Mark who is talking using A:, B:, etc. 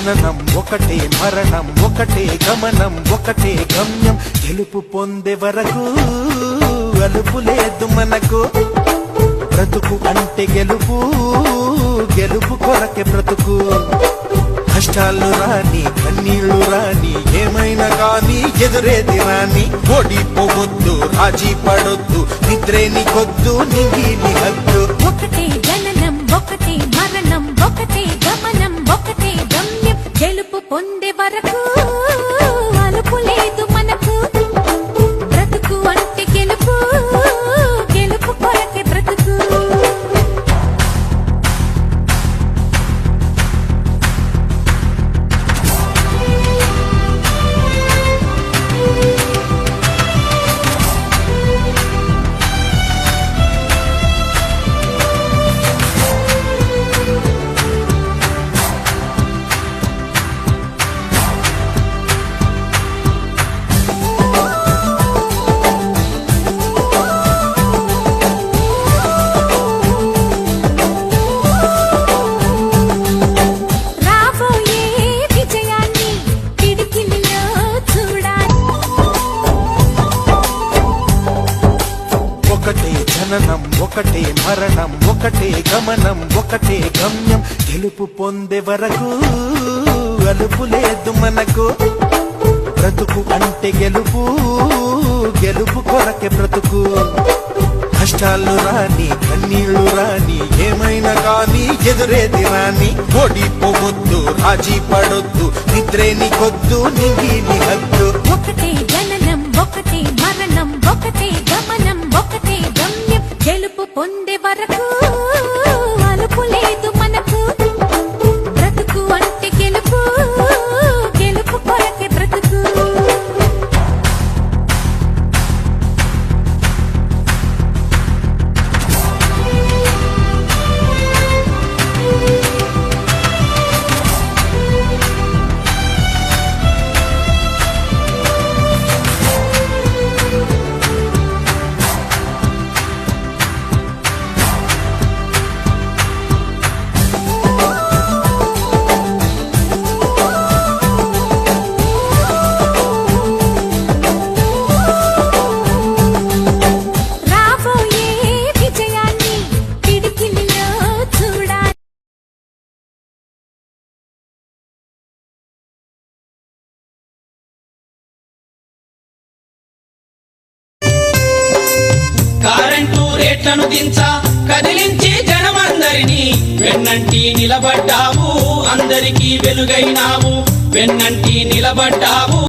A: జననం ఒకటే మరణం ఒకటే గమనం ఒకటే గమ్యం గెలుపు పొందే వరకు అలుపు లేదు మనకు బ్రతుకు అంటే గెలుపు గెలుపు కొరకే బ్రతుకు కష్టాలు రాని కన్నీళ్లు రాని ఏమైనా కాని ఎదురేది రాని ఓడిపోవద్దు రాజీ పడొద్దు నిద్రేని కొద్దు నింగిని హద్దు
B: ఒకటే జననం ఒకటే మరణం ఒకటే గమనం ఒకటే గమ్యం గెలుపు పొందే వరకు అలుపు లేదు మనకు బ్రతుకు అంటే గెలుపు గెలుపు కొరకే బ్రతుకు
A: ఒకటే జననం ఒకటే మరణం ఒకటే గమనం ఒకటే గమ్యం గెలుపు పొందే వరకు అలుపు లేదు మనకు బ్రతుకు అంటే గెలుపు గెలుపు కొరకే బ్రతుకు కష్టాలు రాని కన్నీళ్లు రాని ఏమైనా కాని ఎదురేది రాని ఓడిపోవద్దు రాజీ పడొద్దు నిద్రేని కొద్దు నింగిని హద్దు
B: ఒకటే జననం ఒకటే మరణం ఒకటే గమనం ఒకటే గమ్యం గెలుపు పొందే వరకు అలుపు లేదు మనకు బ్రతుకు అంటే గెలుపు గెలుపు కొరకే బ్రతుకు
C: కరెంటు రేట్లను దించా కదిలించి జనమందరినీ వెన్నంటి నిలబడ్డావు అందరికీ వెలుగైనావు వెన్నంటి నిలబడ్డావు